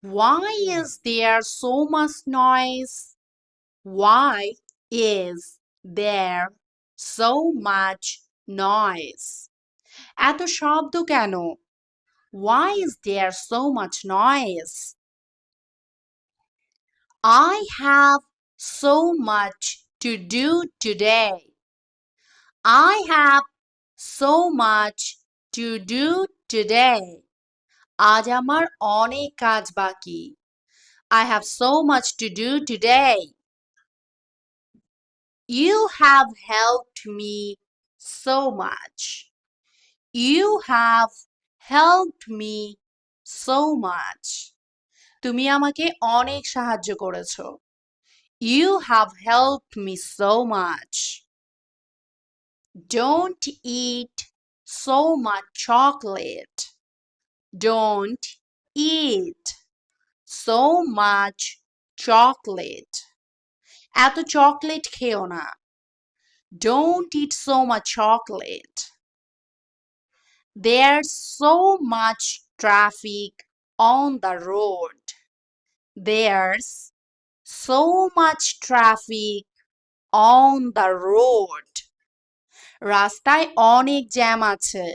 Why is there so much noise? Why is there so much noise? এত শব্দ কেন? Why is there so much noise? I have so much to do today. I have so much to do today. আজ আমার অনেক কাজ বাকি. I have so much to do today. You have helped me so much. You have helped me so much. তুমি আমাকে অনেক সাহায্য করেছো. You have helped me so much. Don't eat so much chocolate. Don't eat so much chocolate. এত chocolate খেও না. Don't eat so much chocolate. There's so much traffic on the road. There's so much traffic on the road. রাস্তায় অনেক jam আছে.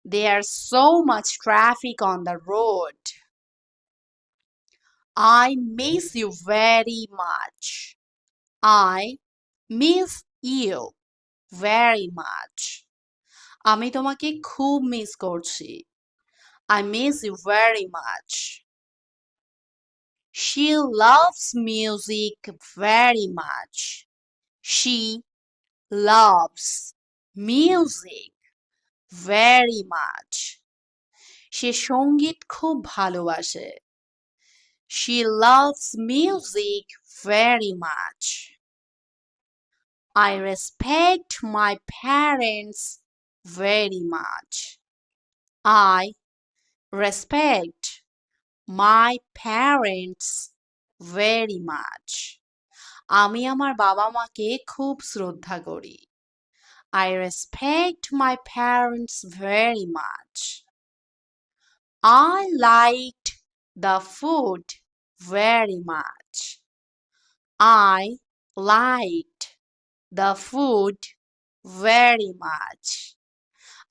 There's so much traffic on the road. I miss you very much. I miss you very much. আমি তোমাকে খুব miss করছি. I miss you very much. She loves music very much. She loves music very much. সে সঙ্গীত খুব ভালোবাসে. She loves music very much. I respect my parents very much. I respect my parents very much. আমি আমার বাবা মাকে খুব শ্রদ্ধা করি. I respect my parents very much. I liked the food very much. I liked the food very much.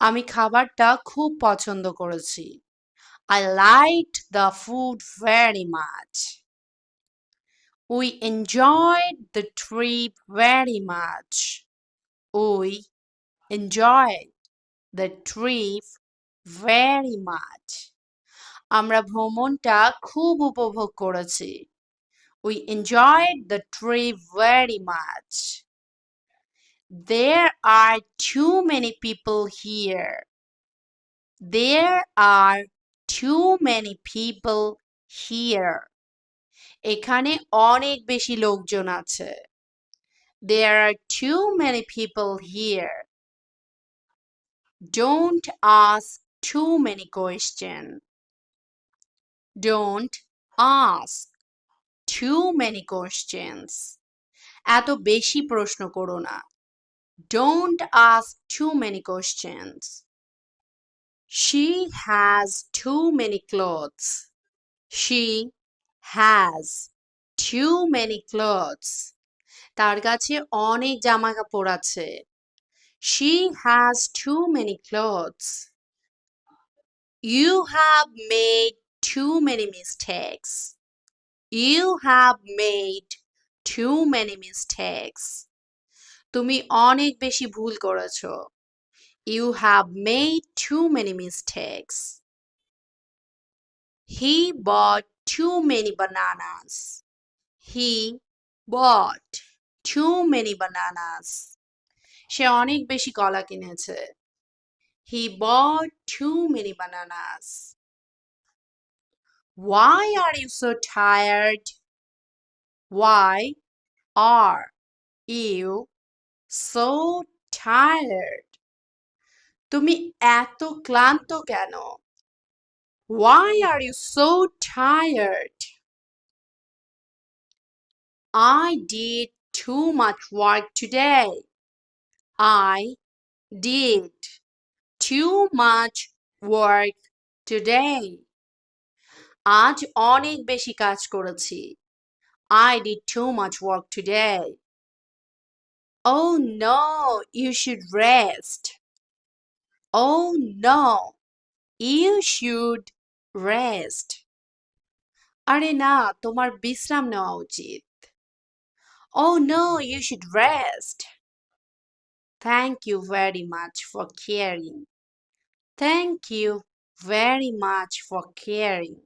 আমি খাবারটা খুব পছন্দ করেছি. I liked the food very much. We enjoyed the trip very much. We enjoyed the trip very much. আমরা ভ্রমণটা খুব উপভোগ করেছি. We enjoyed the trip very much. There are too many people here. There are too many people here. এখানে অনেক বেশি লোকজন আছে. There are too many people here. Don't ask too many questions. Don't ask too many questions. এত বেশি প্রশ্ন করো না. Don't ask too many questions. She has too many clothes. She has too many clothes. তার কাছে অনেক জামা কাপড় আছে. She has too many clothes. You have made too many mistakes. You have made too many mistakes. তুমি অনেক বেশি ভুল করেছো. You have made too many mistakes. He bought too many bananas. He bought too many bananas. সে অনেক বেশি কলা কিনেছে. He bought too many bananas. Why are you so tired? Why are you so tired? তুমি এত ক্লান্ত কেন? Why are you so tired? I did too much work today. I did too much work today. আজ অনেক বেশি কাজ করেছি। I did too much work today. Oh no, you should rest. Oh no, you should rest. আরে না, তোমার বিশ্রাম নেওয়া উচিত। Oh no, you should rest. Thank you very much for caring. Thank you very much for caring.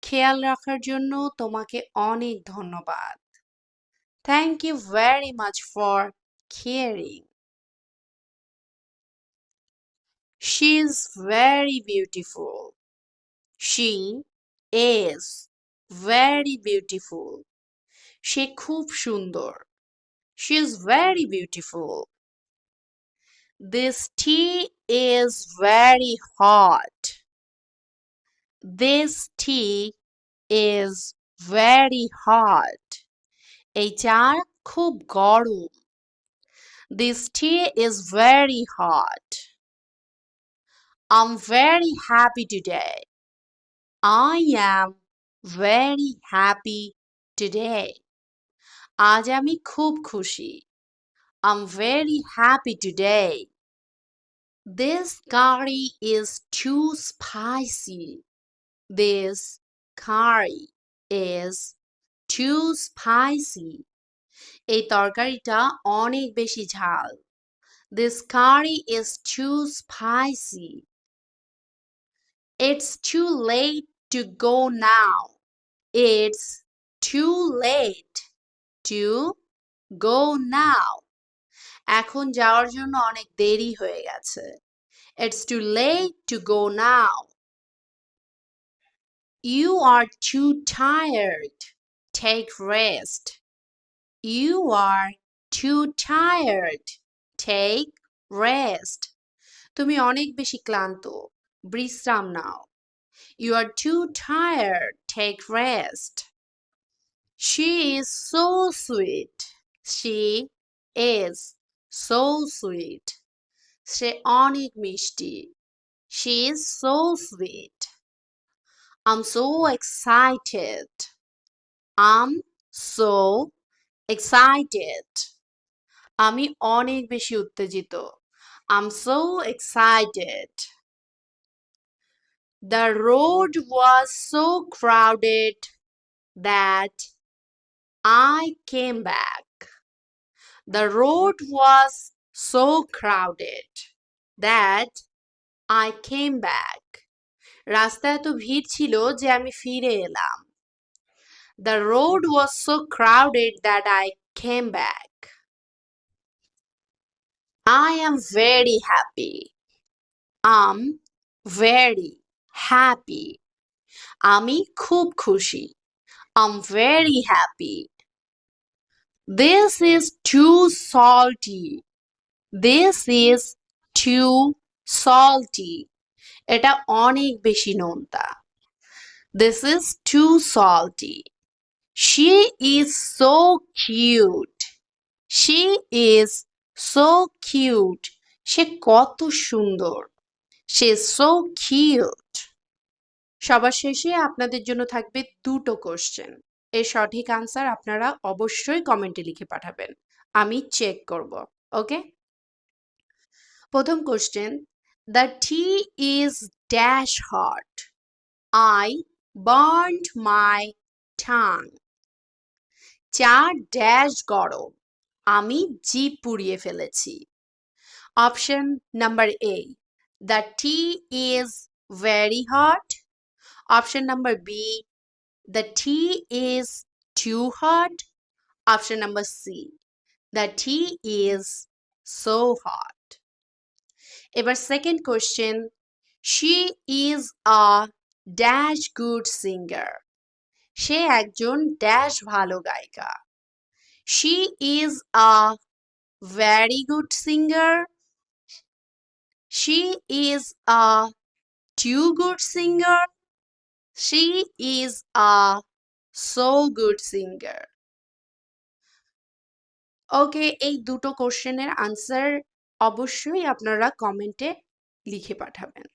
খেয়াল রাখার জন্য তোমাকে অনেক ধন্যবাদ। Thank you very much for caring. She is very beautiful. She is very beautiful. সে খুব সুন্দর। She is very beautiful. This tea is very hot. This tea is very hot. এই চা খুব গরম। This tea is very hot. I'm very happy today. I am very happy today. আজ আমি খুব খুশি। I'm very happy today. This curry is too spicy. This curry is too spicy. এই তরকারিটা অনেক বেশি ঝাল। This curry is too spicy. It's too late to go now. It's too late to go now. এখন যাওয়ার জন্য অনেক দেরি হয়ে গেছে। It's too late to go now. You are too tired. Take rest. You are too tired. Take rest. তুমি অনেক বেশি ক্লান্ত। বিশ্রাম নাও। You are too tired. Take rest. She is so sweet. She is so sweet. সে অনেক মিষ্টি। She is so sweet. I'm so excited. I'm so excited. আমি অনেক বেশি উত্তেজিত। I'm so excited. The road was so crowded that I came back. The road was so crowded that I came back. রাস্তায় এত ভিড় ছিল যে আমি ফিরে এলাম। The road was so crowded that I came back. I am very happy. I'm very happy. আমি খুব খুশি। I'm very happy. This is too salty. This is too salty. এটা অনেক বেশি নোনতা। This is too salty. She is so cute. She is so cute. সে কত সুন্দর। She is so cute. সবার শেষে আপনাদের জন্য থাকবে দুটো কোশ্চেন। এর সঠিক আনসার আপনারা অবশ্যই কমেন্টে লিখে পাঠাবেন। আমি চেক করব। ওকে? প্রথম question, the tea is dash hot. I burned my tongue. চা ড্যাশ গরম। আমি জিভ পুড়িয়ে ফেলেছি। Option number A, the tea is very hot. Option number B, the tea is too hot. Option number C, the tea is so hot. এবার second question, she is a dash good singer. সে একজন dash ভালো গায়িকা। She is a very good singer. She is a too good singer. She is a so good singer. ওকে, এই দুটো কোশ্চেনের answer অবশ্যই আপনারা কমেন্টে লিখে পাঠাবেন।